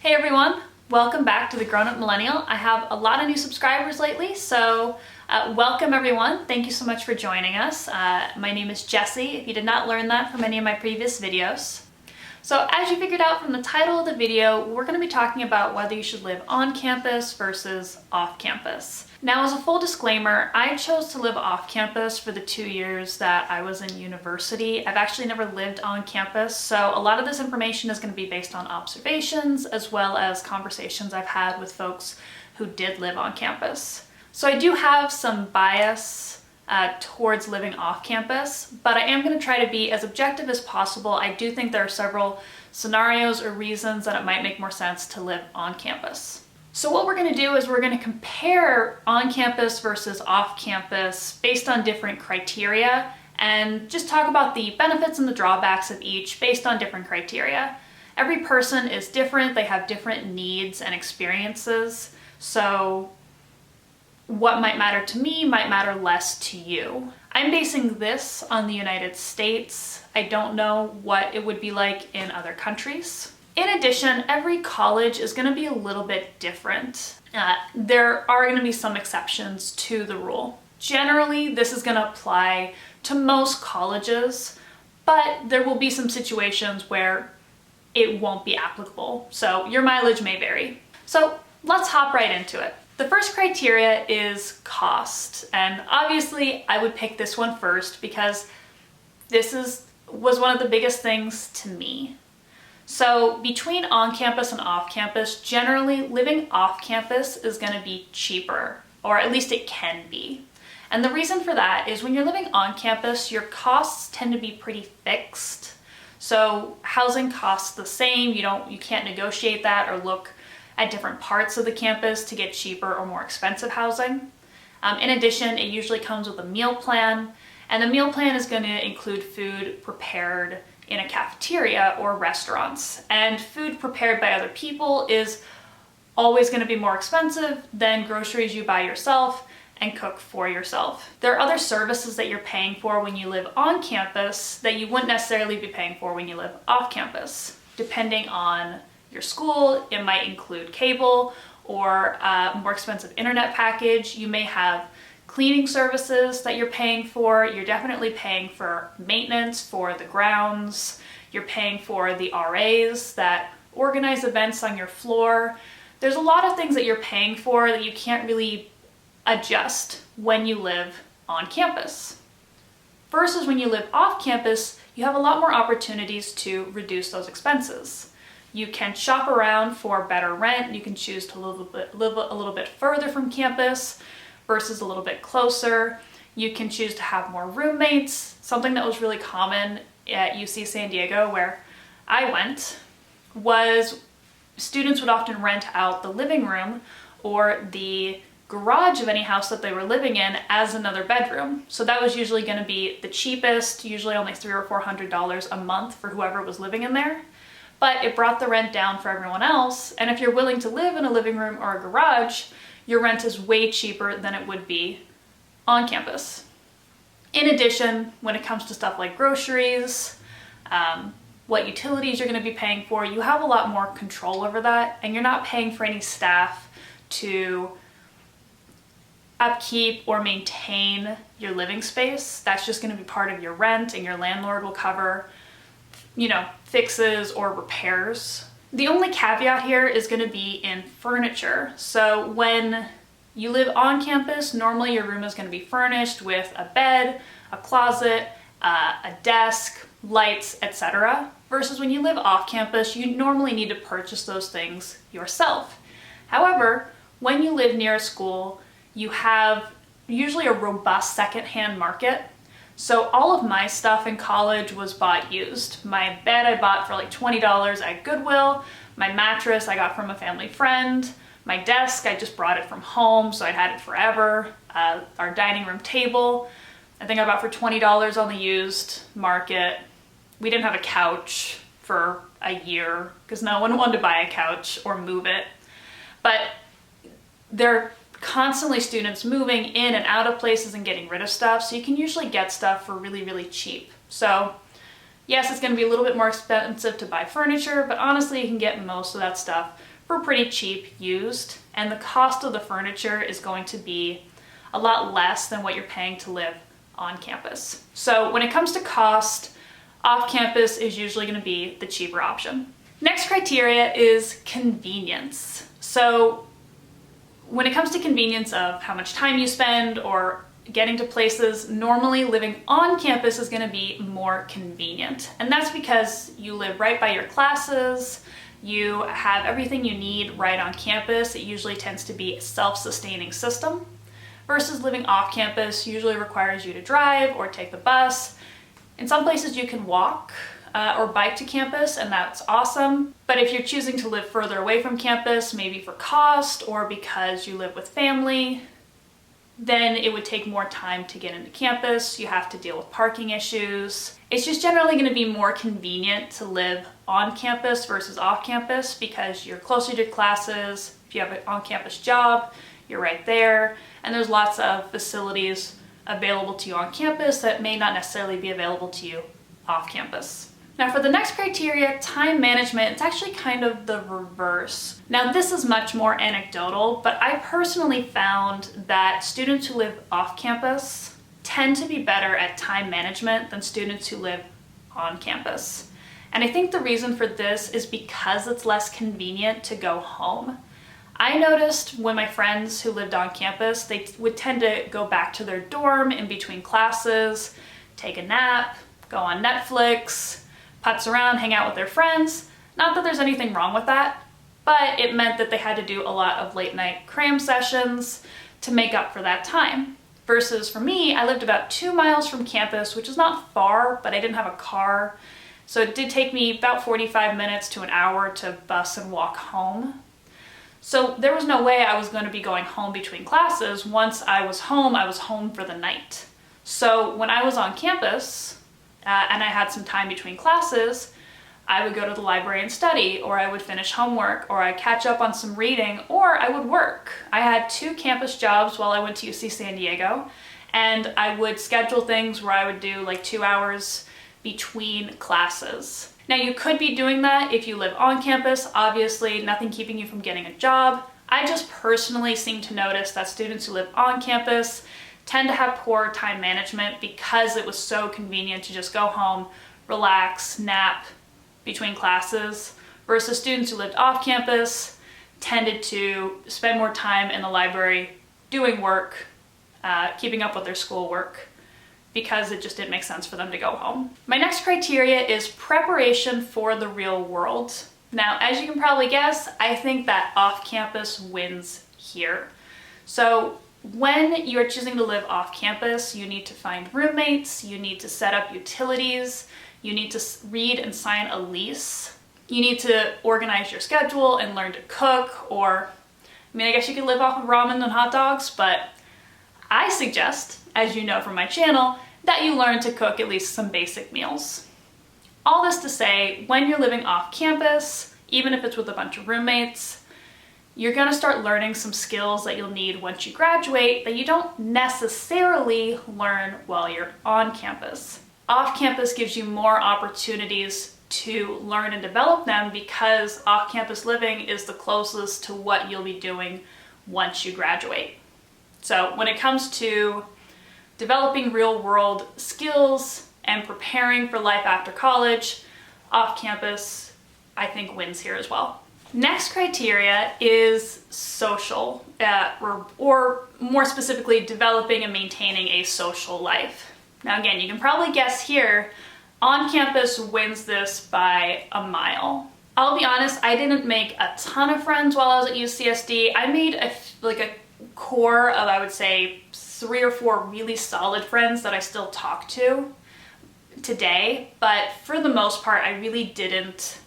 Hey everyone, welcome back to the Grown Up Millennial. I have a lot of new subscribers lately, so welcome everyone. Thank you so much for joining us. My name is Jessie, if you did not learn that from any of my previous videos. So as you figured out from the title of the video, we're going to be talking about whether you should live on campus versus off campus. Now, as a full disclaimer, I chose to live off campus for the 2 years that I was in university. I've actually never lived on campus, so a lot of this information is going to be based on observations as well as conversations I've had with folks who did live on campus. So I do have some bias towards living off campus, but I am going to try to be as objective as possible. I do think there are several scenarios or reasons that it might make more sense to live on campus. So what we're going to do is we're going to compare on campus versus off campus based on different criteria and just talk about the benefits and the drawbacks of each based on different criteria. Every person is different, they have different needs and experiences, so what might matter to me might matter less to you. I'm basing this on the United States. I don't know what it would be like in other countries. In addition, every college is going to be a little bit different. There are going to be some exceptions to the rule. Generally, this is going to apply to most colleges, but there will be some situations where it won't be applicable. So your mileage may vary. So let's hop right into it. The first criteria is cost, and obviously I would pick this one first because this was one of the biggest things to me. So between on-campus and off-campus, generally living off-campus is going to be cheaper, or at least it can be. And the reason for that is when you're living on campus, your costs tend to be pretty fixed. So housing costs the same, you can't negotiate that or look at different parts of the campus to get cheaper or more expensive housing. In addition, it usually comes with a meal plan, and the meal plan is going to include food prepared in a cafeteria or restaurants. And food prepared by other people is always going to be more expensive than groceries you buy yourself and cook for yourself. There are other services that you're paying for when you live on campus that you wouldn't necessarily be paying for when you live off campus. Depending on your school, it might include cable or a more expensive internet package. You may have cleaning services that you're paying for. You're definitely paying for maintenance for the grounds. You're paying for the RAs that organize events on your floor. There's a lot of things that you're paying for that you can't really adjust when you live on campus. Versus when you live off campus, you have a lot more opportunities to reduce those expenses. You can shop around for better rent. You can choose to live a little bit further from campus versus a little bit closer. You can choose to have more roommates. Something that was really common at UC San Diego, where I went, was students would often rent out the living room or the garage of any house that they were living in as another bedroom. So that was usually going to be the cheapest, usually only $300 or $400 a month for whoever was living in there. But it brought the rent down for everyone else, and if you're willing to live in a living room or a garage, your rent is way cheaper than it would be on campus. In addition, when it comes to stuff like groceries, what utilities you're going to be paying for, you have a lot more control over that, and you're not paying for any staff to upkeep or maintain your living space. That's just going to be part of your rent, and your landlord will cover fixes or repairs. The only caveat here is going to be in furniture. So when you live on campus, normally your room is going to be furnished with a bed, a closet, a desk, lights, etc. Versus when you live off campus, you normally need to purchase those things yourself. However, when you live near a school, you have usually a robust secondhand market. So all of my stuff in college was bought used. My bed I bought for like $20 at Goodwill. My mattress I got from a family friend. My desk, I just brought it from home, so I'd had it forever. Our dining room table, I think I bought for $20 on the used market. We didn't have a couch for a year because no one wanted to buy a couch or move it. But they're constantly students moving in and out of places and getting rid of stuff, so you can usually get stuff for really, really cheap. So Yes, it's going to be a little bit more expensive to buy furniture, but honestly, you can get most of that stuff for pretty cheap used, and the cost of the furniture is going to be a lot less than what you're paying to live on campus. So when it comes to cost, off campus is usually going to be the cheaper option. Next criteria is convenience. So when it comes to convenience of how much time you spend or getting to places, normally living on campus is going to be more convenient. And that's because you live right by your classes, you have everything you need right on campus. It usually tends to be a self-sustaining system, versus living off campus usually requires you to drive or take the bus. In some places you can walk or bike to campus, and that's awesome. But if you're choosing to live further away from campus, maybe for cost or because you live with family, then it would take more time to get into campus. You have to deal with parking issues. It's just generally going to be more convenient to live on campus versus off campus because you're closer to classes. If you have an on-campus job, you're right there. And there's lots of facilities available to you on campus that may not necessarily be available to you off campus. Now for the next criteria, time management, it's actually kind of the reverse. Now this is much more anecdotal, but I personally found that students who live off campus tend to be better at time management than students who live on campus. And I think the reason for this is because it's less convenient to go home. I noticed when my friends who lived on campus, they would tend to go back to their dorm in between classes, take a nap, go on Netflix, putz around, hang out with their friends. Not that there's anything wrong with that, but it meant that they had to do a lot of late night cram sessions to make up for that time. Versus for me, I lived about 2 miles from campus, which is not far, but I didn't have a car. So it did take me about 45 minutes to an hour to bus and walk home. So there was no way I was going to be going home between classes. Once I was home for the night. So when I was on campus, and I had some time between classes, I would go to the library and study, or I would finish homework, or I'd catch up on some reading, or I would work. I had 2 campus jobs while I went to UC San Diego, and I would schedule things where I would do like 2 hours between classes. Now you could be doing that if you live on campus, obviously nothing keeping you from getting a job. I just personally seem to notice that students who live on campus tend to have poor time management because it was so convenient to just go home, relax, nap between classes, versus students who lived off campus tended to spend more time in the library doing work, keeping up with their schoolwork, because it just didn't make sense for them to go home. My next criteria is preparation for the real world. Now, as you can probably guess, I think that off-campus wins here. So when you're choosing to live off campus, you need to find roommates, you need to set up utilities, you need to read and sign a lease, you need to organize your schedule and learn to cook, or, I mean, I guess you could live off of ramen and hot dogs, but I suggest, as you know from my channel, that you learn to cook at least some basic meals. All this to say, when you're living off campus, even if it's with a bunch of roommates, you're going to start learning some skills that you'll need once you graduate that you don't necessarily learn while you're on campus. Off campus gives you more opportunities to learn and develop them because off-campus living is the closest to what you'll be doing once you graduate. So when it comes to developing real-world skills and preparing for life after college, off-campus, I think, wins here as well. Next criteria is social, or more specifically, developing and maintaining a social life. Now again, you can probably guess here, on-campus wins this by a mile. I'll be honest, I didn't make a ton of friends while I was at UCSD. I made a core of, I would say, 3 or 4 really solid friends that I still talk to today, but for the most part, I really didn't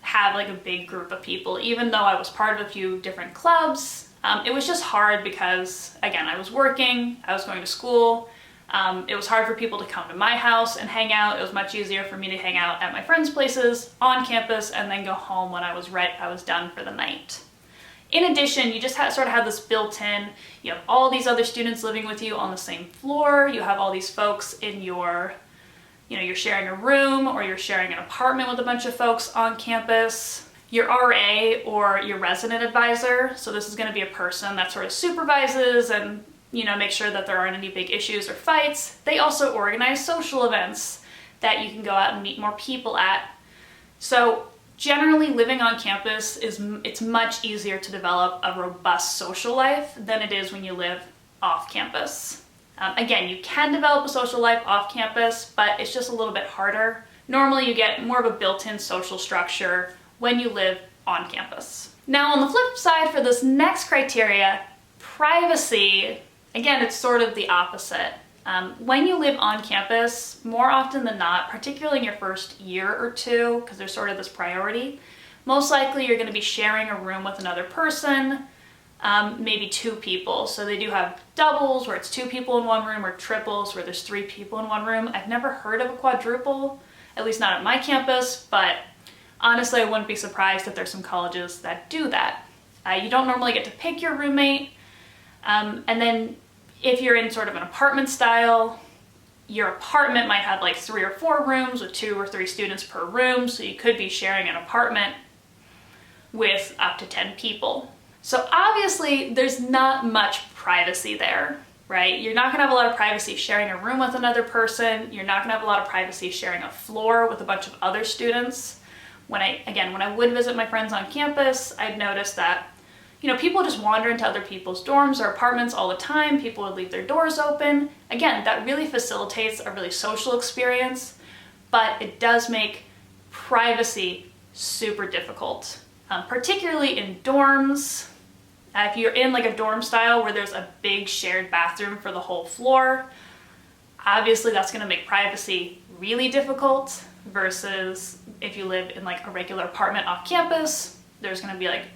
have like a big group of people, even though I was part of a few different clubs. It was just hard because, again, I was working, I was going to school. It was hard for people to come to my house and hang out. It was much easier for me to hang out at my friends' places on campus and then go home when I was done for the night. In addition, you just sort of have this built-in, you have all these other students living with you on the same floor, you have all these folks in your you're sharing a room or you're sharing an apartment with a bunch of folks on campus. Your RA or your resident advisor, so this is going to be a person that sort of supervises and make sure that there aren't any big issues or fights. They also organize social events that you can go out and meet more people at. So generally living on campus it's much easier to develop a robust social life than it is when you live off campus. Again, you can develop a social life off campus, but it's just a little bit harder. Normally you get more of a built-in social structure when you live on campus. Now on the flip side for this next criteria, privacy, again, it's sort of the opposite. When you live on campus, more often than not, particularly in your first year or two, because there's sort of this priority, most likely you're going to be sharing a room with another person, maybe two people. So they do have doubles where it's two people in one room, or triples where there's three people in one room. I've never heard of a quadruple, at least not at my campus, but honestly, I wouldn't be surprised if there's some colleges that do that. You don't normally get to pick your roommate, and then if you're in sort of an apartment style, your apartment might have like 3 or 4 rooms with 2 or 3 students per room, so you could be sharing an apartment with up to 10 people. So obviously there's not much privacy there, right? You're not gonna have a lot of privacy sharing a room with another person. You're not gonna have a lot of privacy sharing a floor with a bunch of other students. When I would visit my friends on campus, I'd notice that people just wander into other people's dorms or apartments all the time. People would leave their doors open. Again, that really facilitates a really social experience, but it does make privacy super difficult, particularly in dorms. If you're in like a dorm style where there's a big shared bathroom for the whole floor, obviously that's going to make privacy really difficult versus if you live in like a regular apartment off campus, there's going to be like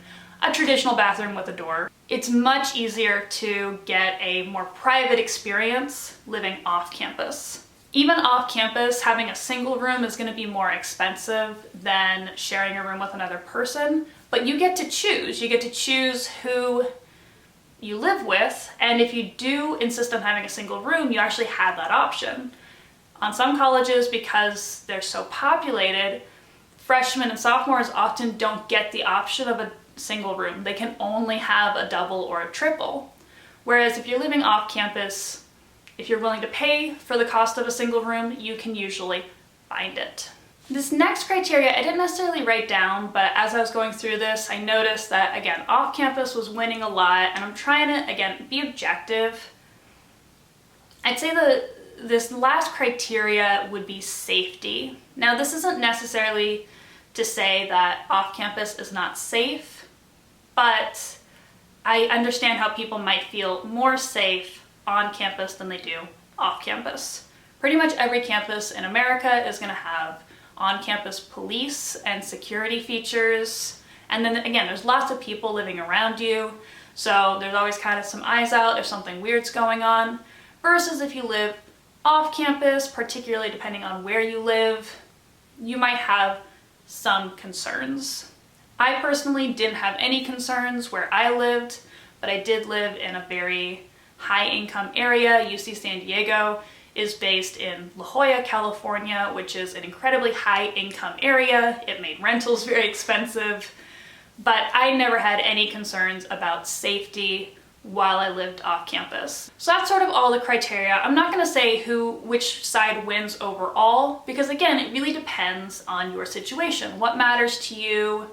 a traditional bathroom with a door. It's much easier to get a more private experience living off campus. Even off campus, having a single room is going to be more expensive than sharing a room with another person, but you get to choose. You get to choose who you live with, and if you do insist on having a single room, you actually have that option. On some colleges, because they're so populated, freshmen and sophomores often don't get the option of a single room. They can only have a double or a triple. Whereas if you're living off campus, if you're willing to pay for the cost of a single room, you can usually find it. This next criteria I didn't necessarily write down, but as I was going through this, I noticed that, again, off campus was winning a lot, and I'm trying to, again, be objective. I'd say this last criteria would be safety. Now, this isn't necessarily to say that off campus is not safe, but I understand how people might feel more safe on campus than they do off campus. Pretty much every campus in America is going to have on-campus police and security features. And then again, there's lots of people living around you, so there's always kind of some eyes out if something weird's going on. Versus if you live off campus, particularly depending on where you live, you might have some concerns. I personally didn't have any concerns where I lived, but I did live in a very high income area. UC San Diego is based in La Jolla, California, which is an incredibly high income area. It made rentals very expensive, but I never had any concerns about safety while I lived off campus. So that's sort of all the criteria. I'm not going to say which side wins overall, because again, it really depends on your situation. What matters to you,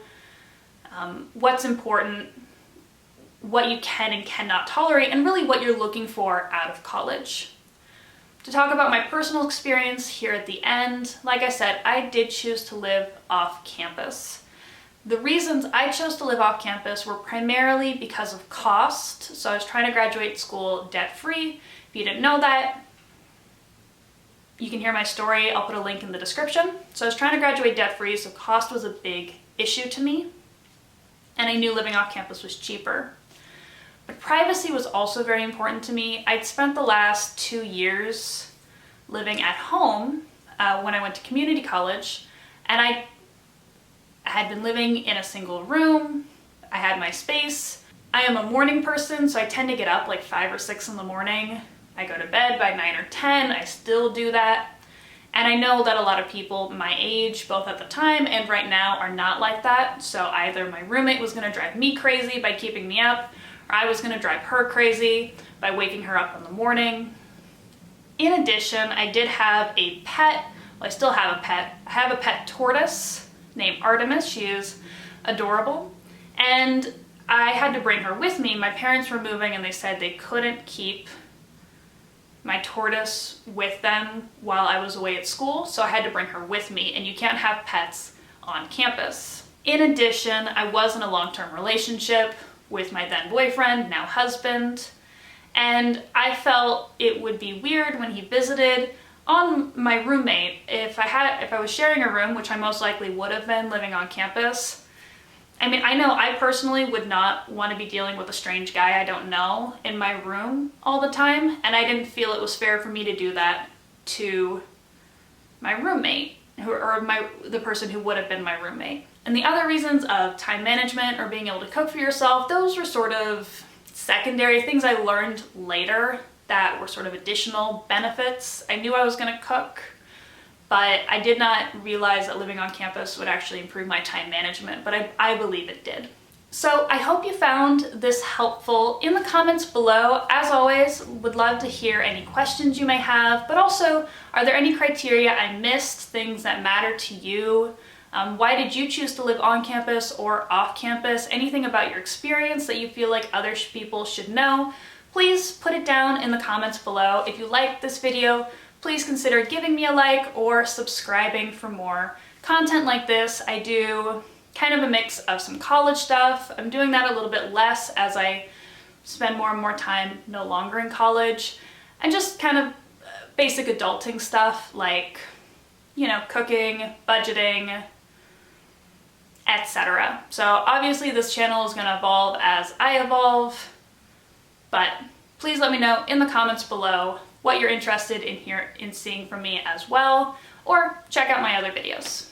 what's important, what you can and cannot tolerate, and really what you're looking for out of college. To talk about my personal experience here at the end, like I said, I did choose to live off campus. The reasons I chose to live off campus were primarily because of cost. So I was trying to graduate school debt-free. If you didn't know that, you can hear my story. I'll put a link in the description. So I was trying to graduate debt-free, so cost was a big issue to me. And I knew living off campus was cheaper. But privacy was also very important to me. I'd spent the last 2 years living at home when I went to community college, and I had been living in a single room. I had my space. I am a morning person, so I tend to get up like 5 or 6 in the morning. I go to bed by 9 or 10. I still do that. And I know that a lot of people my age, both at the time and right now, are not like that. So either my roommate was gonna drive me crazy by keeping me up, or I was gonna drive her crazy by waking her up in the morning. In addition, I did have a pet. Well, I still have a pet. I have a pet tortoise named Artemis. She is adorable. And I had to bring her with me. My parents were moving and they said they couldn't keep my tortoise with them while I was away at school, so I had to bring her with me, and you can't have pets on campus. In addition, I was in a long-term relationship with my then boyfriend, now husband, and I felt it would be weird when he visited on my roommate if I was sharing a room, which I most likely would have been living on campus. I mean, I know I personally would not want to be dealing with a strange guy I don't know in my room all the time, and I didn't feel it was fair for me to do that to my roommate, the person who would have been my roommate. And the other reasons of time management or being able to cook for yourself, those were sort of secondary things I learned later that were sort of additional benefits. I knew I was going to cook, but I did not realize that living on campus would actually improve my time management, but I believe it did. So I hope you found this helpful. In the comments below, as always, would love to hear any questions you may have, but also, are there any criteria I missed, things that matter to you? Why did you choose to live on campus or off campus? Anything about your experience that you feel like other people should know? Please put it down in the comments below. If you liked this video, please consider giving me a like or subscribing for more content like this. I do kind of a mix of some college stuff. I'm doing that a little bit less as I spend more and more time no longer in college, and just kind of basic adulting stuff like, you know, cooking, budgeting, etc. So obviously this channel is going to evolve as I evolve, but please let me know in the comments below what you're interested in seeing from me as well, or check out my other videos.